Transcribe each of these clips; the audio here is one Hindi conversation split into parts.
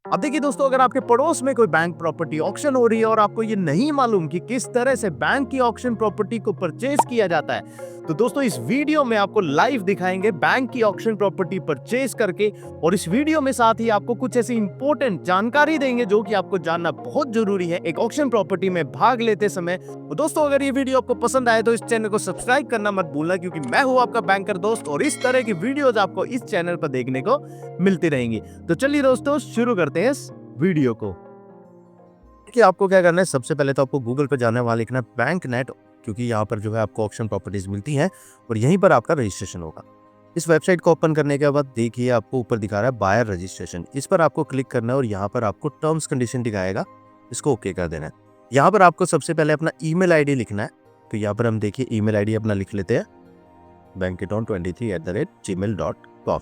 अब देखिए दोस्तों, अगर आपके पड़ोस में कोई बैंक प्रॉपर्टी ऑक्शन हो रही है और आपको ये नहीं मालूम कि किस तरह से बैंक की ऑक्शन प्रॉपर्टी को परचेज किया जाता है, तो दोस्तों इस वीडियो में आपको लाइव दिखाएंगे बैंक की ऑक्शन प्रॉपर्टी परचेज करके। और इस वीडियो में साथ ही आपको कुछ ऐसी इंपॉर्टेंट जानकारी देंगे जो कि आपको जानना बहुत जरूरी है एक ऑक्शन प्रॉपर्टी में भाग लेते समय। तो दोस्तों, अगर ये वीडियो आपको पसंद आए तो इस चैनल को सब्सक्राइब करना मत भूलना, क्योंकि मैं हूं आपका बैंकर दोस्त और इस तरह की वीडियोज आपको इस चैनल पर देखने को मिलती रहेंगी। तो चलिए दोस्तों, शुरू करते हैं इस वीडियो को। कि आपको क्या करना है, सबसे पहले तो आपको गूगल पे जाना है, वहां लिखना है बैंक नेट, क्योंकि यहाँ पर जो है आपको ऑक्शन प्रॉपर्टीज मिलती हैं और यहीं पर आपका रजिस्ट्रेशन होगा। इस वेबसाइट को ओपन करने के बाद देखिए आपको ऊपर दिखा रहा है बायर रजिस्ट्रेशन, इस पर आपको क्लिक करना है और यहाँ पर आपको टर्म्स कंडीशन दिखाएगा, इसको ओके कर देना है। यहाँ पर आपको सबसे पहले अपना ईमेल आईडी लिखना है, तो यहाँ पर हम देखिए ईमेल आईडी अपना लिख लेते हैं bankiton23@gmail.com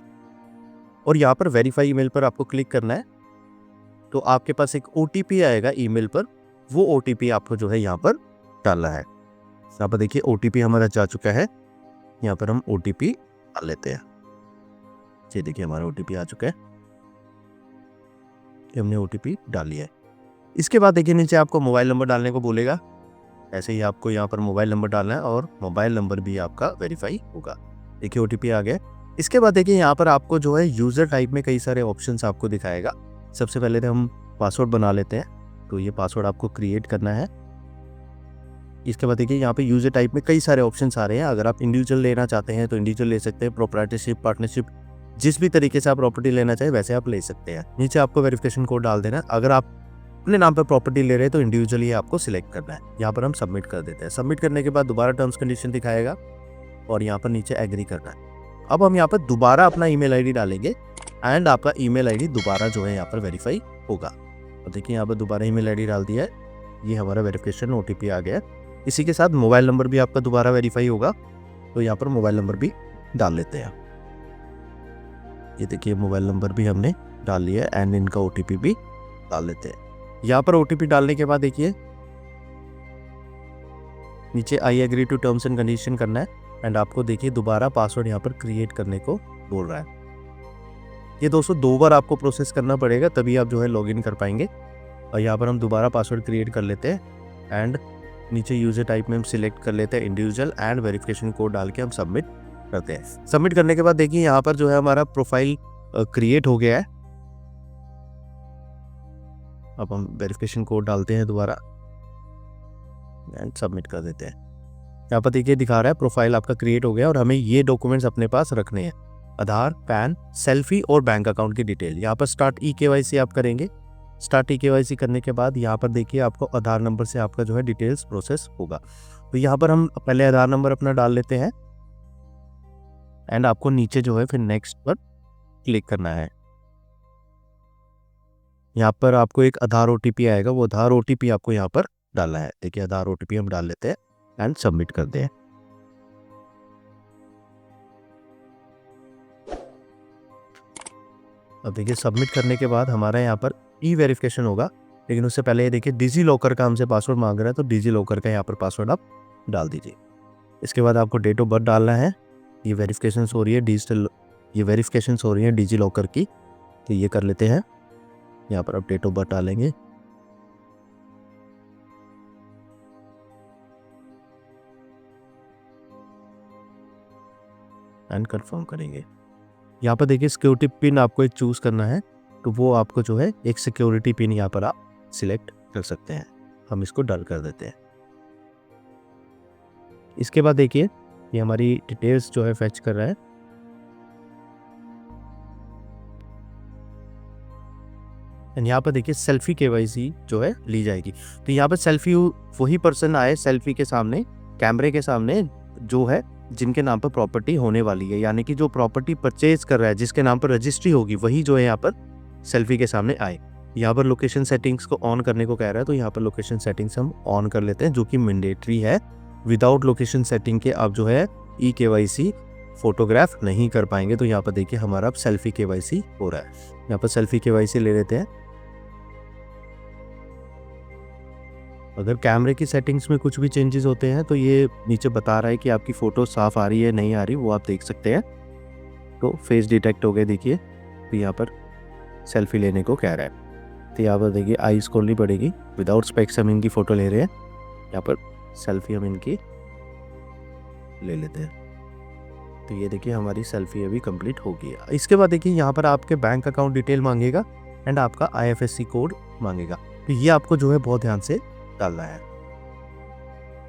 और यहाँ पर वेरीफाई ईमेल पर आपको क्लिक करना है। तो आपके पास एक OTP आएगा ईमेल पर, वो OTP आपको जो है यहाँ पर डालना है। यहाँ पर देखिए OTP हमारा जा चुका है, यहाँ पर हम OTP डाल लेते हैं। ये देखिए हमारा OTP आ चुका है, हमने OTP डाल लिया है। इसके बाद देखिए नीचे आपको मोबाइल नंबर डालने को बोलेगा, ऐसे ही आपको यहाँ पर मोबाइल नंबर डालना है और मोबाइल नंबर भी आपका वेरीफाई होगा। देखिए OTP आ गया। इसके बाद देखिए यहाँ पर आपको जो है यूजर टाइप में कई सारे ऑप्शंस आपको दिखाएगा। सबसे पहले तो हम पासवर्ड बना लेते हैं, तो ये पासवर्ड आपको क्रिएट करना है। इसके बाद देखिए यहाँ पे यूजर टाइप में कई सारे ऑप्शंस आ रहे हैं। अगर आप इंडिविजुअल लेना चाहते हैं तो इंडिविजुअल ले सकते हैं, प्रोप्राइटरशिप, पार्टनरशिप, जिस भी तरीके से आप प्रॉपर्टी लेना चाहे वैसे आप ले सकते हैं। नीचे आपको वेरिफिकेशन कोड डाल देना है। अगर आप अपने नाम पर प्रॉपर्टी ले रहे हैं तो इंडिविजुअली आपको सिलेक्ट करना है। यहाँ पर हम सबमिट कर देते हैं। सबमिट करने के बाद दोबारा टर्म्स कंडीशन दिखाएगा और यहाँ पर नीचे एग्री करना है। अब हम यहाँ पर दोबारा अपना ईमेल आईडी डालेंगे एंड आपका ईमेल आईडी दोबारा जो है यहाँ पर वेरीफाई होगा। तो देखिए यहाँ पर दोबारा ईमेल आईडी डाल दिया है, ये हमारा वेरिफिकेशन OTP आ गया है। इसी के साथ मोबाइल नंबर भी आपका दोबारा वेरीफाई होगा, तो यहाँ पर मोबाइल नंबर भी डाल लेते हैं। ये देखिए मोबाइल नंबर भी हमने डाल लिया है एंड इनका OTP भी डाल लेते हैं। यहाँ पर OTP डालने के बाद देखिए नीचे I agree to terms and condition करना है एंड आपको देखिए दोबारा पासवर्ड यहाँ पर क्रिएट करने को बोल रहा है। ये दोस्तों 2 बार आपको प्रोसेस करना पड़ेगा, तभी आप जो है लॉगिन कर पाएंगे। और यहाँ पर हम दोबारा पासवर्ड क्रिएट कर लेते हैं एंड नीचे यूजर टाइप में हम सिलेक्ट कर लेते हैं इंडिविजुअल एंड वेरिफिकेशन कोड डाल के हम सबमिट करते हैं। सबमिट करने के बाद देखिए यहाँ पर जो है हमारा प्रोफाइल क्रिएट हो गया है। अब हम वेरिफिकेशन कोड डालते हैं दोबारा एंड सबमिट कर देते हैं। यहाँ पर देखिए दिखा रहा है प्रोफाइल आपका क्रिएट हो गया और हमें ये डॉक्यूमेंट्स अपने पास रखने हैं, आधार, पैन, सेल्फी और बैंक अकाउंट की डिटेल। यहाँ पर स्टार्ट eKYC आप करेंगे। स्टार्ट eKYC करने के बाद यहाँ पर देखिए आपको आधार नंबर से आपका जो है डिटेल्स प्रोसेस होगा। तो यहाँ पर हम पहले आधार नंबर अपना डाल लेते हैं एंड आपको नीचे जो है फिर नेक्स्ट पर क्लिक करना है। यहाँ पर आपको एक आधार OTP आएगा, वो आधार OTP आपको यहाँ पर डालना है। देखिए आधार OTP हम डाल लेते हैं एंड सबमिट करते हैं। अब देखिए सबमिट करने के बाद हमारा यहाँ पर ई-वेरिफिकेशन होगा, लेकिन उससे पहले ये देखिए डिजी लॉकर का हमसे पासवर्ड मांग रहा है, तो डिजी लॉकर का यहाँ पर पासवर्ड आप डाल दीजिए। इसके बाद आपको डेट ऑफ बर्थ डालना है। ये वेरिफिकेशन हो रही है डिजिटल, ये वेरिफिकेशन हो रही है डिजी लॉकर की, तो ये कर लेते हैं। यहाँ पर आप डेट ऑफ बर्थ डालेंगे एंड कंफर्म करेंगे। यहाँ पर देखिए सिक्योरिटी पिन आपको एक चूज करना है, तो वो आपको जो है एक सिक्योरिटी पिन यहाँ पर आप सिलेक्ट कर सकते हैं। हम इसको डन कर देते हैं। इसके बाद देखिए ये हमारी डिटेल्स जो है फेच कर रहा है। एंड यहाँ पर देखिए सेल्फी KYC जो है ली जाएगी। तो यहाँ पर सेल्फी वही पर्सन आए सेल्फी के सामने, कैमरे के सामने, जो है जिनके नाम पर प्रॉपर्टी होने वाली है, यानी कि जो प्रॉपर्टी परचेज कर रहा है, जिसके नाम पर रजिस्ट्री होगी, वही जो है यहाँ पर सेल्फी के सामने आए। यहाँ पर लोकेशन सेटिंग्स को ऑन करने को कह रहा है, तो यहाँ पर लोकेशन सेटिंग्स हम ऑन कर लेते हैं, जो कि मैंडेटरी है। विदाउट लोकेशन सेटिंग के आप जो है eKYC फोटोग्राफ नहीं कर पाएंगे। तो यहाँ पर देखिए हमारा अब सेल्फी KYC हो रहा है। यहाँ पर सेल्फी KYC ले लेते हैं। अगर कैमरे की सेटिंग्स में कुछ भी चेंजेस होते हैं तो ये नीचे बता रहा है कि आपकी फ़ोटो साफ़ आ रही है नहीं आ रही, वो आप देख सकते हैं। तो फेस डिटेक्ट हो गया देखिए, तो यहाँ पर सेल्फी लेने को कह रहा है। तो यहाँ पर देखिए आईज खोलनी पड़ेगी, विदाउट स्पेक्स हम इनकी फ़ोटो ले रहे हैं। यहाँ पर सेल्फी हम इनकी ले लेते हैं। तो ये देखिए हमारी सेल्फी अभी कंप्लीट हो गई है। इसके बाद देखिए यहाँ पर आपके बैंक अकाउंट डिटेल मांगेगा एंड आपका IFSC कोड मांगेगा। तो ये आपको जो है बहुत ध्यान से डालना है।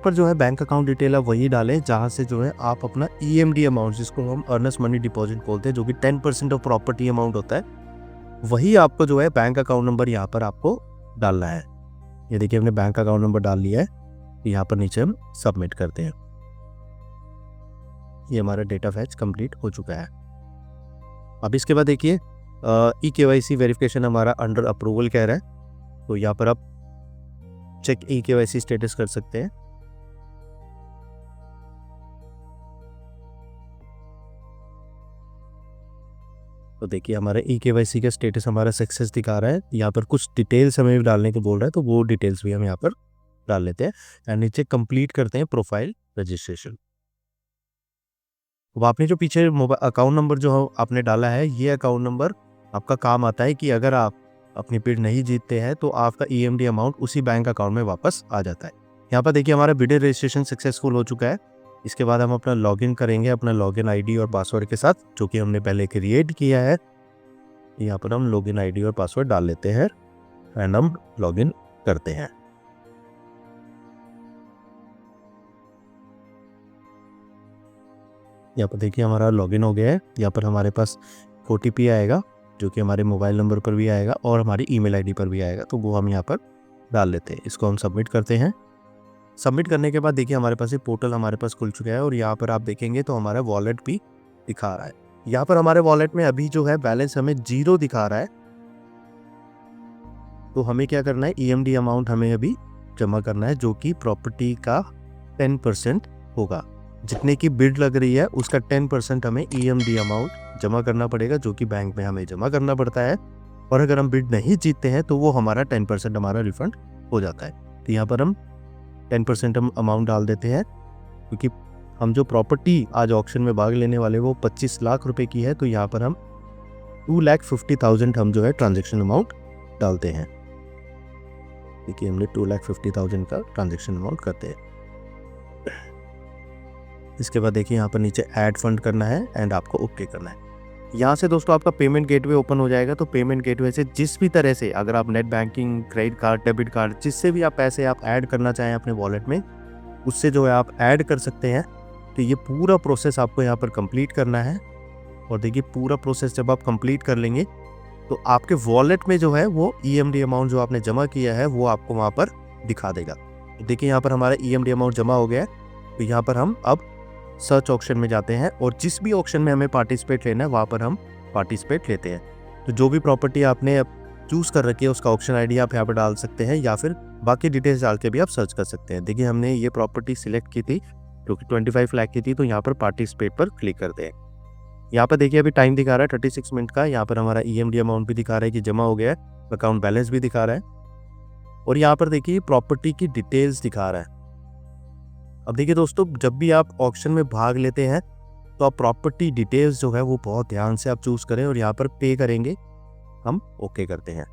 पर जो है बैंक अकाउंट डिटेल आप वही डालें जहाँ से जो है आप अपना EMD अमाउंट, जिसको हम अर्नेस्ट मनी डिपॉजिट बोलते हैं, जो कि 10% ऑफ प्रॉपर्टी अमाउंट होता है, वही आपको जो है बैंक अकाउंट नंबर यहाँ पर आपको डालना है। ये देखिए हमने बैंक अकाउंट नंबर डाल लिया है, यहाँ पर नीचे हम सबमिट करते हैं। ये हमारा डेटा फैच कंप्लीट हो चुका है। अब इसके बाद देखिए eKYC वेरिफिकेशन हमारा अंडर अप्रूवल कह रहा है, तो यहाँ पर आप चेक eKYC स्टेटस कर सकते हैं। तो देखिए हमारा eKYC का स्टेटस हमारा सक्सेस दिखा रहा है। यहाँ पर कुछ डिटेल्स हमें डालने को बोल रहा है, तो वो डिटेल्स भी हम यहाँ पर डाल लेते हैं एंड नीचे कंप्लीट करते हैं प्रोफाइल रजिस्ट्रेशन। अब आपने जो पीछे मोबाइल अकाउंट नंबर जो आपने डाला है, ये अकाउंट नंबर आपका काम आता है कि अगर आप अपनी बिड नहीं जीतते हैं तो आपका EMD अमाउंट उसी बैंक अकाउंट में वापस आ जाता है। यहाँ पर देखिए हमारा बिड रजिस्ट्रेशन सक्सेसफुल हो चुका है। इसके बाद हम अपना लॉगिन करेंगे अपना लॉगिन ID और पासवर्ड के साथ, जो कि हमने पहले क्रिएट किया है। यहाँ पर हम लॉगिन ID और पासवर्ड डाल लेते हैं एंड हम लॉगिन करते हैं। यहाँ पर देखिए हमारा लॉगिन हो गया है। यहाँ पर हमारे पास OTP आएगा, जो कि हमारे मोबाइल नंबर पर भी आएगा और हमारी ईमेल ID पर भी आएगा, तो वो हम यहाँ पर डाल लेते हैं। इसको हम सबमिट करते हैं। सबमिट करने के बाद देखिए हमारे पास ये पोर्टल हमारे पास खुल चुका है और यहाँ पर आप देखेंगे तो हमारा वॉलेट भी दिखा रहा है। यहाँ पर हमारे वॉलेट में अभी जो है बैलेंस हमें 0 दिखा रहा है। तो हमें क्या करना है, EMD अमाउंट हमें अभी जमा करना है, जो कि प्रॉपर्टी का 10% होगा। जितने की बिड लग रही है उसका 10% हमें EMD अमाउंट जमा करना पड़ेगा, जो कि बैंक में हमें जमा करना पड़ता है। और अगर हम बिड नहीं जीतते हैं तो वो हमारा 10% हमारा रिफंड हो जाता है। तो यहाँ पर हम 10% हम अमाउंट डाल देते हैं, क्योंकि हम जो प्रॉपर्टी आज ऑक्शन में भाग लेने वाले वो 25 लाख रुपए की है। तो यहाँ पर हम 2,50,000 हम जो है ट्रांजेक्शन अमाउंट डालते हैं। देखिए हमने 2,50,000 का ट्रांजेक्शन अमाउंट करते हैं। इसके बाद देखिए यहाँ पर नीचे ऐड फंड करना है एंड आपको ओके करना है। यहाँ से दोस्तों आपका पेमेंट गेटवे ओपन हो जाएगा। तो पेमेंट गेटवे से जिस भी तरह से अगर आप net banking, credit card, debit card, जिससे भी आप पैसे आप ऐड करना चाहें अपने वॉलेट में, उससे जो है आप ऐड कर सकते हैं। तो ये पूरा प्रोसेस आपको यहाँ पर कंप्लीट करना है। और देखिए पूरा प्रोसेस जब आप कंप्लीट कर लेंगे तो आपके वॉलेट में जो है वो EMD अमाउंट जो आपने जमा किया है वो आपको वहाँ पर दिखा देगा। तो देखिए यहाँ पर हमारा EMD अमाउंट जमा हो गया है। तो यहाँ पर हम अब सर्च ऑक्शन में जाते हैं और जिस भी ऑक्शन में हमें पार्टिसिपेट लेना है वहाँ पर हम पार्टिसिपेट लेते हैं। तो जो भी प्रॉपर्टी आपने चूज़ कर रखी है उसका ऑक्शन ID आप यहाँ पर डाल सकते हैं, या फिर बाकी डिटेल्स डाल के भी आप सर्च कर सकते हैं। देखिए हमने ये प्रॉपर्टी सिलेक्ट की थी जो कि 25 लाख की थी, तो यहाँ पर पार्टिसिपेट पर क्लिक करते हैं। यहाँ पर देखिए अभी टाइम दिखा रहा है 36 मिनट का। यहाँ पर हमारा EMD अमाउंट भी दिखा रहा है कि जमा हो गया है, अकाउंट बैलेंस भी दिखा रहा है और यहाँ पर देखिए प्रॉपर्टी की डिटेल्स दिखा रहा है। अब देखिए दोस्तों, जब भी आप ऑक्शन में भाग लेते हैं तो आप प्रॉपर्टी डिटेल्स जो है वो बहुत ध्यान से आप चूज करें और यहाँ पर पे करेंगे, हम ओके करते हैं।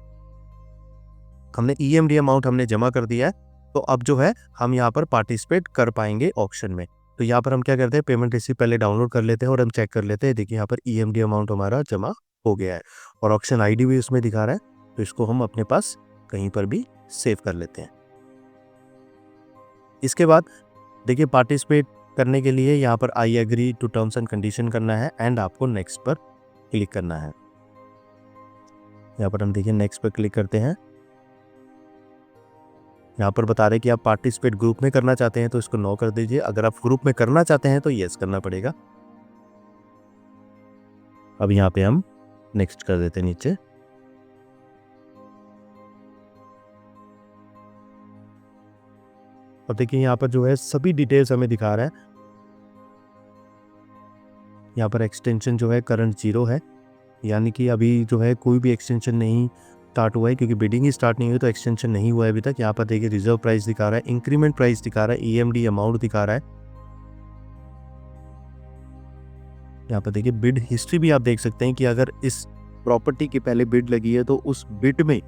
हमने EMD अमाउंट हमने जमा कर दिया है, तो अब जो है हम यहाँ पर पार्टिसिपेट कर पाएंगे ऑक्शन में। तो यहाँ पर हम क्या करते हैं, पेमेंट रिसीप्ट पहले डाउनलोड कर लेते हैं और हम चेक कर लेते हैं। देखिए यहाँ पर EMD अमाउंट हमारा जमा हो गया है और ऑक्शन ID भी उसमें दिखा रहा है, तो इसको हम अपने पास कहीं पर भी सेव कर लेते हैं। इसके बाद देखिए पार्टिसिपेट करने के लिए यहाँ पर I agree to terms and condition करना है एंड आपको नेक्स्ट पर क्लिक करना है। यहाँ पर हम देखिए नेक्स्ट पर क्लिक करते हैं। यहाँ पर बता रहे कि आप पार्टिसिपेट ग्रुप में करना चाहते हैं तो इसको नो कर दीजिए। अगर आप ग्रुप में करना चाहते हैं तो यस करना पड़ेगा। अब यहाँ पे हम नेक्स्ट कर देते हैं नीचे। अब देखिए यहाँ पर जो है सभी डिटेल्स हमें दिखा रहा है। यहाँ पर एक्सटेंशन जो है करंट 0 है, यानी कि अभी जो है कोई भी एक्सटेंशन नहीं स्टार्ट हुआ है, क्योंकि बिडिंग ही स्टार्ट नहीं हुई तो एक्सटेंशन नहीं हुआ है अभी तक। यहाँ पर देखिए रिजर्व प्राइस दिखा रहा है, इंक्रीमेंट प्राइस दिखा रहा है, EMD अमाउंट दिखा रहा है। यहाँ पर देखिए बिड हिस्ट्री भी आप देख सकते हैं कि अगर इस प्रॉपर्टी की पहले बिड लगी है तो उस बिड में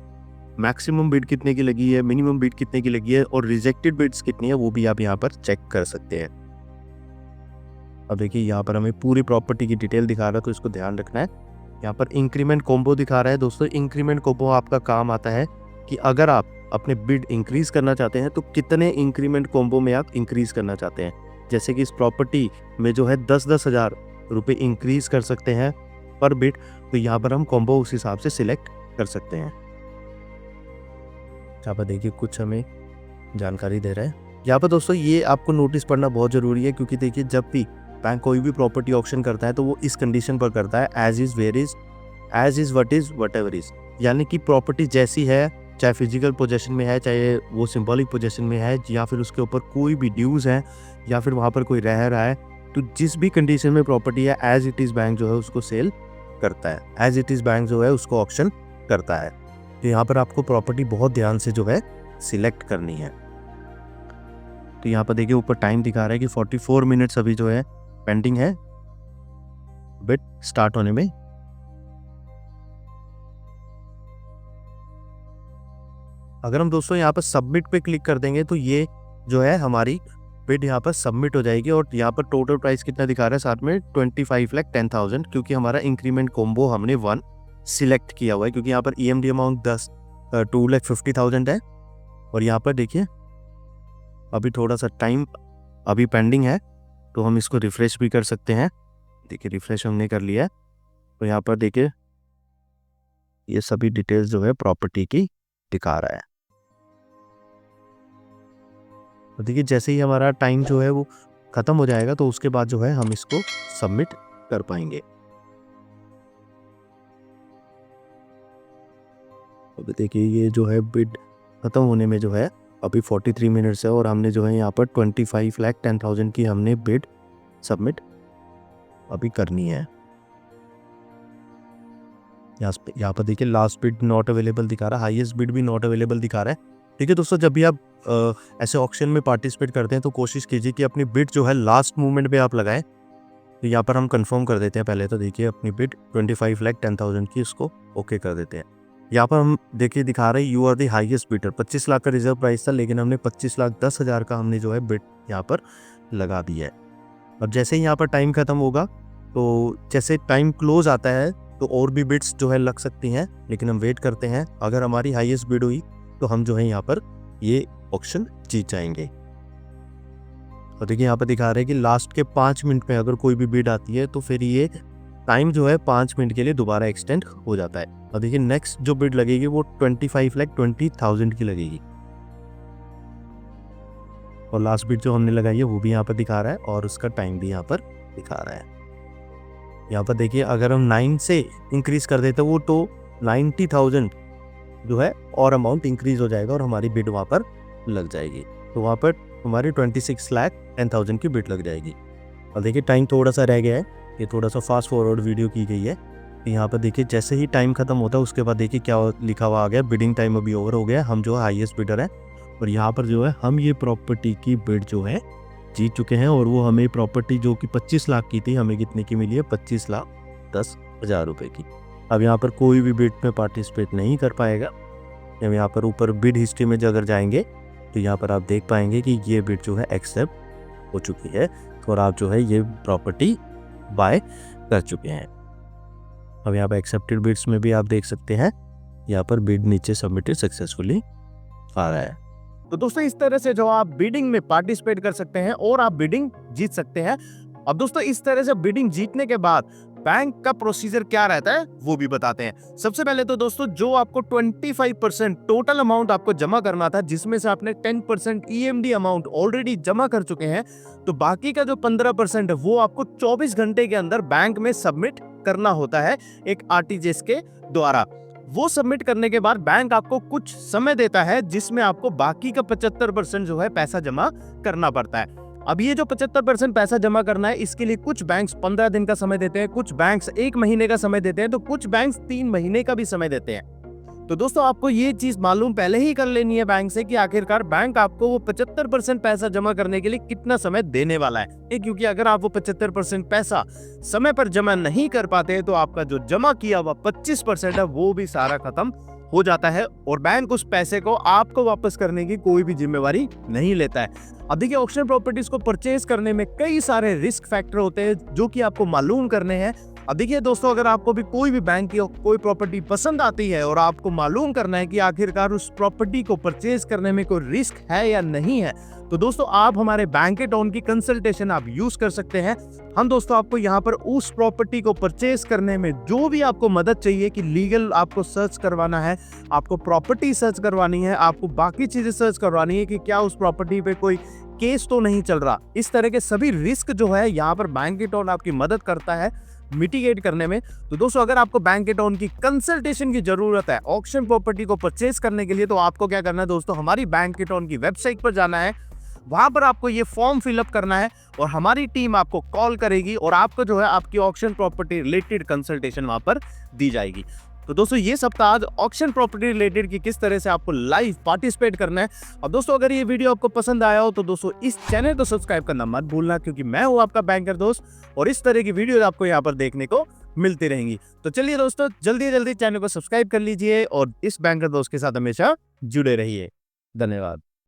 मैक्सिमम बिड कितने की लगी है, मिनिमम बिड कितने की लगी है और रिजेक्टेड बिड्स कितनी है वो भी आप यहाँ पर चेक कर सकते हैं। अब देखिए यहाँ पर हमें पूरी प्रॉपर्टी की डिटेल दिखा रहा है, तो इसको ध्यान रखना है। यहाँ पर इंक्रीमेंट कॉम्बो दिखा रहा है दोस्तों। इंक्रीमेंट कॉम्बो आपका काम आता है कि अगर आप अपने बिड इंक्रीज करना चाहते हैं तो कितने इंक्रीमेंट कॉम्बो में आप इंक्रीज करना चाहते हैं। जैसे कि इस प्रॉपर्टी में जो है 10-10 हज़ार रुपये इंक्रीज कर सकते हैं पर बिड, तो यहाँ पर हम कॉम्बो उस हिसाब से सिलेक्ट कर सकते हैं। यहाँ पर देखिए कुछ हमें जानकारी दे रहा है यहाँ पर दोस्तों। ये आपको नोटिस पढ़ना बहुत ज़रूरी है, क्योंकि देखिए जब भी बैंक कोई भी प्रॉपर्टी ऑक्शन करता है तो वो इस कंडीशन पर करता है, as is where is, as is what is whatever is. यानी कि प्रॉपर्टी जैसी है, चाहे फिजिकल पोजेशन में है, चाहे वो सिंबॉलिक पोजेशन में है, या फिर उसके ऊपर कोई भी ड्यूज़ है, या फिर वहाँ पर कोई रह रहा है, तो जिस भी कंडीशन में प्रॉपर्टी है एज इट इज़ बैंक जो है उसको सेल करता है, एज इट इज़ बैंक जो है उसको ऑक्शन करता है। तो यहाँ पर आपको प्रॉपर्टी बहुत ध्यान से जो है सिलेक्ट करनी है। तो यहाँ पर देखिए ऊपर टाइम दिखा रहा है कि 44 मिनट्स अभी जो है पेंडिंग है बिड स्टार्ट होने में। अगर हम दोस्तों यहाँ पर सबमिट पे क्लिक कर देंगे तो ये जो है हमारी बिड यहाँ पर सबमिट हो जाएगी। और यहाँ पर टोटल प्राइस कितना दिखा रहा है साथ में 25,10,000, क्योंकि हमारा इंक्रीमेंट कॉम्बो हमने 1 सिलेक्ट किया हुआ है, क्योंकि यहाँ पर EMD अमाउंट 2,50,000 है। और यहाँ पर देखिए अभी थोड़ा सा टाइम अभी पेंडिंग है, तो हम इसको रिफ्रेश भी कर सकते हैं। देखिए रिफ्रेश हमने कर लिया है, तो यहाँ पर देखिए ये सभी डिटेल्स जो है प्रॉपर्टी की दिखा रहा है। तो देखिए जैसे ही हमारा टाइम जो है वो ख़त्म हो जाएगा तो उसके बाद जो है हम इसको सबमिट कर पाएंगे। अब देखिए ये जो है बिड ख़त्म होने में जो है अभी 43 मिनट्स है, और हमने जो है यहाँ पर 25,10,000 की हमने बिड सबमिट अभी करनी है। यहाँ पर देखिए लास्ट बिड नॉट अवेलेबल दिखा रहा है, हाईएस्ट बिड भी नॉट अवेलेबल दिखा रहा है। ठीक है दोस्तों, जब भी आप ऐसे ऑक्शन में पार्टिसिपेट करते हैं तो कोशिश कीजिए कि अपनी बिड जो है लास्ट मोमेंट पे आप लगाएं। तो यहाँ पर हम कंफर्म कर देते हैं पहले, तो देखिए अपनी बिड 25,10,000 की इसको ओके कर देते हैं। यहाँ पर हम देखिए दिखा रहे हैं you are the highest bidder. 25 lakh का रिजर्व प्राइस था, लेकिन हमने 25,10,000 का हमने जो है बिड यहाँ पर लगा दिया है। अब जैसे ही यहाँ पर टाइम खत्म होगा, तो जैसे टाइम क्लोज आता है तो और भी बिड्स जो है लग सकती हैं, लेकिन हम वेट करते हैं। अगर हमारी हाईएस्ट बिड हुई तो हम जो है यहाँ पर ये ऑक्शन जीत जाएंगे। और देखिए यहाँ पर दिखा रहे हैं कि लास्ट के 5 मिनट में अगर कोई भी बिड आती है तो फिर ये टाइम जो है 5 मिनट के लिए दोबारा एक्सटेंड हो जाता है। और देखिए नेक्स्ट जो बिड लगेगी वो 25,20,000 की लगेगी, और लास्ट बिड जो हमने लगाई है वो भी यहाँ पर दिखा रहा है और उसका टाइम भी यहाँ पर दिखा रहा है। यहाँ पर देखिए अगर हम 9 से इंक्रीज कर देते वो तो 90,000 जो है और अमाउंट इंक्रीज हो जाएगा और हमारी बिड वहाँ पर लग जाएगी। तो वहाँ पर हमारी 26,10,000 की बिड लग जाएगी। और देखिए टाइम थोड़ा सा रह गया है, ये थोड़ा सा फास्ट फॉरवर्ड वीडियो की गई है। यहाँ पर देखिए जैसे ही टाइम खत्म होता है उसके बाद देखिए क्या लिखा हुआ आ गया, बिडिंग टाइम अभी ओवर हो गया, हम जो है हाईएस्ट बिडर है। और यहाँ पर जो है हम ये प्रॉपर्टी की बिड जो है जीत चुके हैं, और वो हमें प्रॉपर्टी जो कि 25 लाख की थी हमें कितने की मिली है, 25,10,000 रुपये की। अब यहाँ पर कोई भी बिड में पार्टिसिपेट नहीं कर पाएगा। हम यहाँ पर ऊपर बिड हिस्ट्री में अगर जाएंगे तो यहाँ पर आप देख पाएंगे कि ये बिड जो है एक्सेप्ट हो चुकी है, और आप जो है ये प्रॉपर्टी बाय कर चुके हैं। अब यहाँ पर एक्सेप्टेड बिड्स में भी आप देख सकते हैं यहाँ पर बिड नीचे सबमिटेड सक्सेसफुली आ रहा है। तो दोस्तों इस तरह से जो आप बिडिंग में पार्टिसिपेट कर सकते हैं और आप बिडिंग जीत सकते हैं। अब दोस्तों इस तरह से बिडिंग जीतने के बाद बैंक का प्रोसीजर क्या रहता है वो भी बताते हैं। सबसे पहले तो दोस्तों जो आपको 25% टोटल अमाउंट आपको जमा करना था, जिसमें से आपने 10% EMD अमाउंट ऑलरेडी जमा कर चुके हैं, तो बाकी का जो 15% है वो आपको 24 घंटे के अंदर बैंक में सबमिट करना होता है एक RTGS के द्वारा। वो सबमिट करने के बाद बैंक आपको कुछ समय देता है जिसमें आपको बाकी का 75% जो है पैसा जमा करना पड़ता है। अब ये जो 75% पैसा जमा करना है, इसके लिए कुछ बैंक्स 15 दिन का समय देते हैं, कुछ बैंक्स 1 महीने का समय देते हैं, तो कुछ बैंक्स 3 महीने का भी समय देते हैं। तो दोस्तों आपको ये चीज मालूम पहले ही कर लेनी है बैंक से कि आखिरकार बैंक आपको वो 75% पैसा जमा करने के लिए कितना समय देने वाला है, क्योंकि अगर आप वो 75% पैसा समय पर जमा नहीं कर पाते तो आपका जो जमा किया हुआ 25% है वो भी सारा खत्म हो जाता है और बैंक उस पैसे को आपको वापस करने की कोई भी जिम्मेवारी नहीं लेता है। अब देखिए, ऑक्शन प्रॉपर्टीज को परचेज करने में कई सारे रिस्क फैक्टर होते हैं जो कि आपको मालूम करने हैं। अब देखिए दोस्तों, अगर आपको भी कोई भी बैंक की कोई प्रॉपर्टी पसंद आती है और आपको मालूम करना है कि आखिरकार उस प्रॉपर्टी को परचेज करने में कोई रिस्क है या नहीं है, तो दोस्तों आप हमारे बैंकेट ऑन की कंसल्टेशन आप यूज कर सकते हैं। हम दोस्तों आपको यहाँ पर उस प्रॉपर्टी को परचेज करने में जो भी आपको मदद चाहिए कि लीगल आपको सर्च करवाना है, आपको प्रॉपर्टी सर्च करवानी है, आपको बाकी चीजें सर्च करवानी है कि क्या उस प्रॉपर्टी पे कोई केस तो नहीं चल रहा, इस तरह के सभी रिस्क जो है यहाँ पर बैंकेट ऑन आपकी मदद करता है मिटिगेट करने में। तो दोस्तों, अगर आपको बैंकेट ऑन की कंसल्टेशन की जरूरत है ऑक्शन प्रॉपर्टी को परचेज करने के लिए, तो आपको क्या करना है दोस्तों, हमारी बैंकेट ऑन की वेबसाइट पर जाना है। वहां पर आपको ये फॉर्म फिलअप करना है और हमारी टीम आपको कॉल करेगी और आपको जो है आपकी ऑक्शन प्रॉपर्टी रिलेटेड कंसल्टेशन वहां पर दी जाएगी। तो दोस्तों, ये सप्ताह आज ऑक्शन प्रॉपर्टी रिलेटेड की किस तरह से आपको लाइव पार्टिसिपेट करना है। और दोस्तों, अगर ये वीडियो आपको पसंद आया हो तो दोस्तों इस चैनल को सब्सक्राइब करना मत भूलना, क्योंकि मैं हूं आपका बैंकर दोस्त और इस तरह की वीडियो आपको यहाँ पर देखने को मिलती रहेंगी। तो चलिए दोस्तों, जल्दी जल्दी चैनल को सब्सक्राइब कर लीजिए और इस बैंकर दोस्त के साथ हमेशा जुड़े रहिए। धन्यवाद।